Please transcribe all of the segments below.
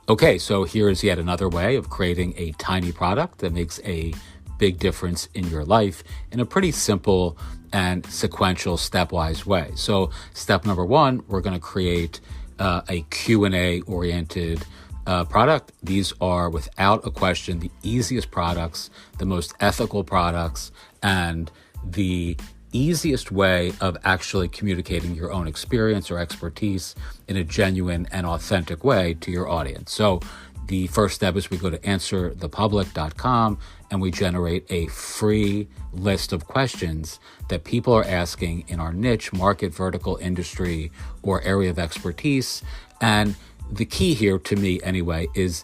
Okay, so here's yet another way of creating a tiny product that makes a big difference in your life in a pretty simple and sequential stepwise way. So step number one, we're going to create a Q&A oriented product. These are, without a question, the easiest products, the most ethical products, and the easiest way of actually communicating your own experience or expertise in a genuine and authentic way to your audience. So the first step is we go to answerthepublic.com and we generate a free list of questions that people are asking in our niche, market, vertical, industry, or area of expertise. And the key here, to me anyway, is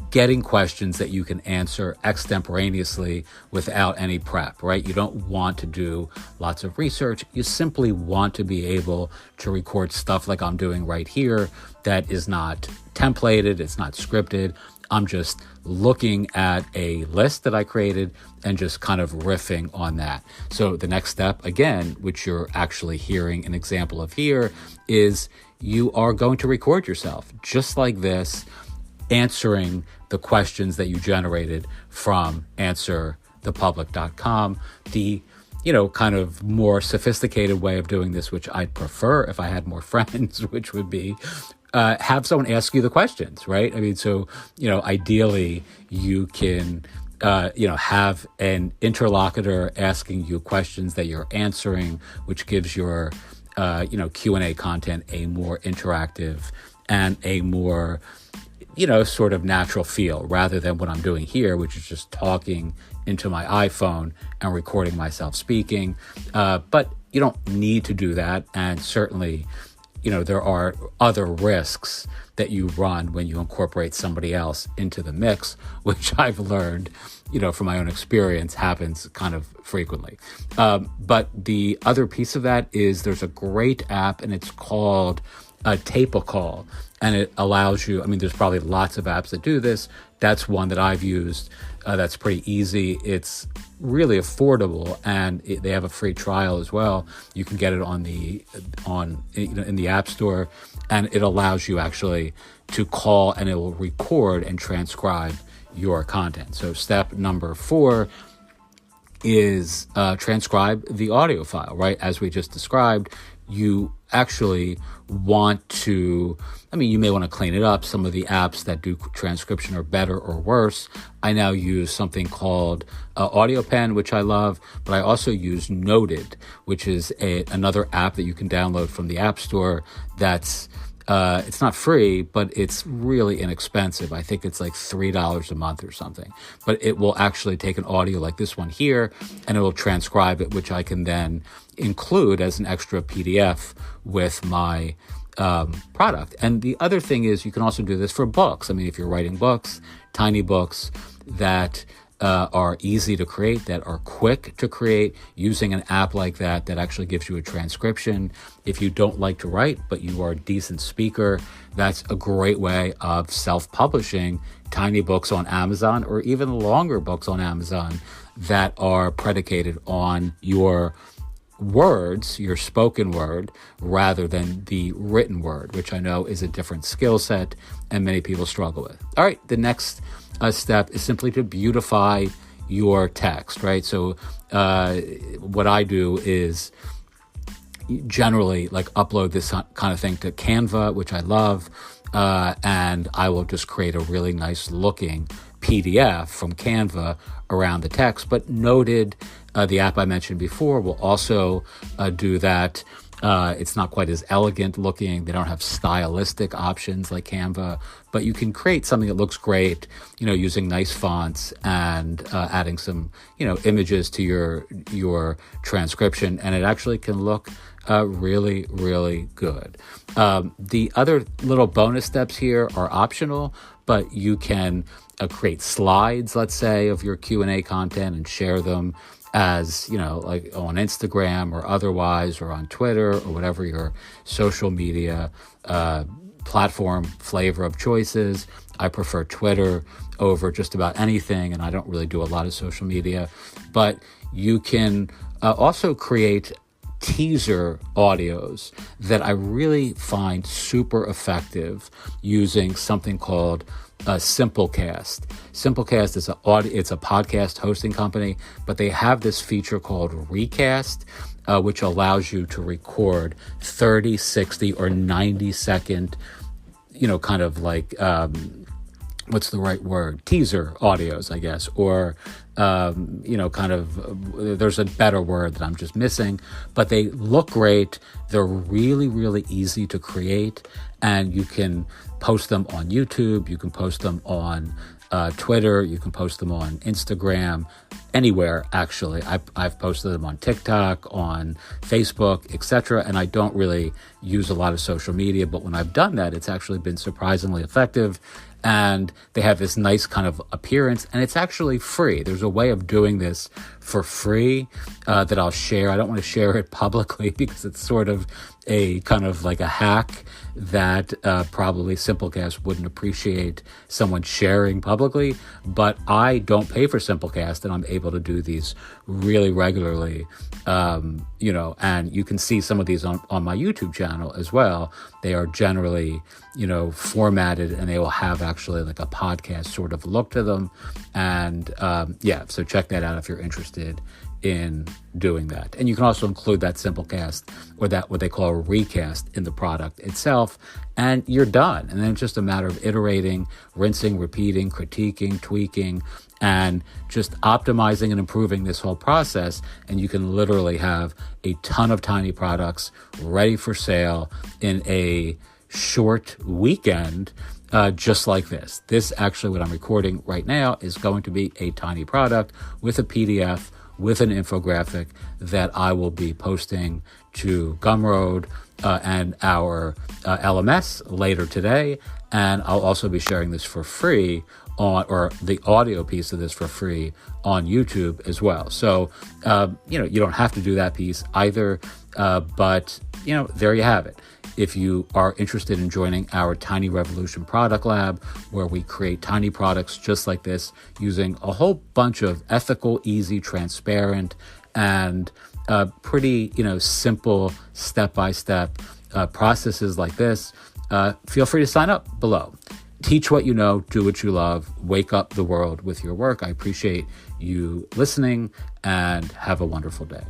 getting questions that you can answer extemporaneously without any prep, right? You don't want to do lots of research. You simply want to be able to record stuff like I'm doing right here that is not templated, it's not scripted. I'm just looking at a list that I created and just kind of riffing on that. So the next step, again, which you're actually hearing an example of here, is you are going to record yourself just like this, answering the questions that you generated from answerthepublic.com. The kind of more sophisticated way of doing this, which I'd prefer if I had more friends, which would be have someone ask you the questions, right? I mean, so, ideally you can, have an interlocutor asking you questions that you're answering, which gives your, Q&A content a more interactive and a more, sort of natural feel, rather than what I'm doing here, which is just talking into my iPhone and recording myself speaking. But you don't need to do that. And certainly, there are other risks that you run when you incorporate somebody else into the mix, which I've learned, from my own experience, happens kind of frequently. But the other piece of that is there's a great app, and it's called Tape-A-Call. And it allows you, there's probably lots of apps that do this. That's one that I've used. That's pretty easy. It's really affordable, and they have a free trial as well. You can get it in the App Store, and it allows you actually to call, and it will record and transcribe your content. So step number 4 is transcribe the audio file, right? As we just described, you actually want to, you may want to clean it up. Some of the apps that do transcription are better or worse. I now use something called AudioPen, which I love, but I also use Noted, which is another app that you can download from the App Store. That's it's not free, but it's really inexpensive. I think it's like $3 a month or something. But it will actually take an audio like this one here, and it will transcribe it, which I can then include as an extra PDF with my product. And the other thing is you can also do this for books. If you're writing books, tiny books that are easy to create, that are quick to create, using an app like that actually gives you a transcription. If you don't like to write, but you are a decent speaker, that's a great way of self-publishing tiny books on Amazon, or even longer books on Amazon that are predicated on your words, your spoken word, rather than the written word, which I know is a different skill set and many people struggle with. All right, the next step is simply to beautify your text, right? So what I do is generally upload this kind of thing to Canva, which I love, and I will just create a really nice looking PDF from Canva around the text. But Noted, the app I mentioned before, will also do that. It's not quite as elegant looking. They don't have stylistic options like Canva, but you can create something that looks great, using nice fonts and adding some, images to your transcription, and it actually can look really, really good. The other little bonus steps here are optional, but you can create slides, let's say, of your Q&A content and share them as, like on Instagram or otherwise, or on Twitter, or whatever your social media platform flavor of choice is. I prefer Twitter over just about anything, and I don't really do a lot of social media. But you can also create teaser audios that I really find super effective using something called Simplecast. Simplecast is it's a podcast hosting company, but they have this feature called Recast, which allows you to record 30, 60, or 90-second, kind of like, what's the right word? Teaser audios, I guess, or, there's a better word that I'm just missing, but they look great. They're really, really easy to create, and you can post them on YouTube. You can post them on Twitter. You can post them on Instagram, anywhere, actually. I've posted them on TikTok, on Facebook, etc. And I don't really use a lot of social media, but when I've done that, it's actually been surprisingly effective. And they have this nice kind of appearance, and it's actually free. There's a way of doing this for free that I'll share. I don't want to share it publicly because it's sort of a kind of like a hack that probably Simplecast wouldn't appreciate someone sharing publicly. But I don't pay for Simplecast, and I'm able to do these really regularly, and you can see some of these on my YouTube channel as well. They are generally, formatted, and they will have actually like a podcast sort of look to them. And so check that out if you're interested in doing that. And you can also include that Simplecast or that what they call a recast in the product itself, and you're done. And then it's just a matter of iterating, rinsing, repeating, critiquing, tweaking, and just optimizing and improving this whole process. And you can literally have a ton of tiny products ready for sale in a short weekend, just like this. This actually, what I'm recording right now, is going to be a tiny product with a PDF, with an infographic that I will be posting to Gumroad and our LMS later today. And I'll also be sharing this for free or the audio piece of this for free on YouTube as well. So, you don't have to do that piece either, but, there you have it. If you are interested in joining our Tiny Revolution Product Lab, where we create tiny products just like this using a whole bunch of ethical, easy, transparent, and pretty, simple step-by-step processes like this, feel free to sign up below. Teach what you know, do what you love, wake up the world with your work. I appreciate you listening, and have a wonderful day.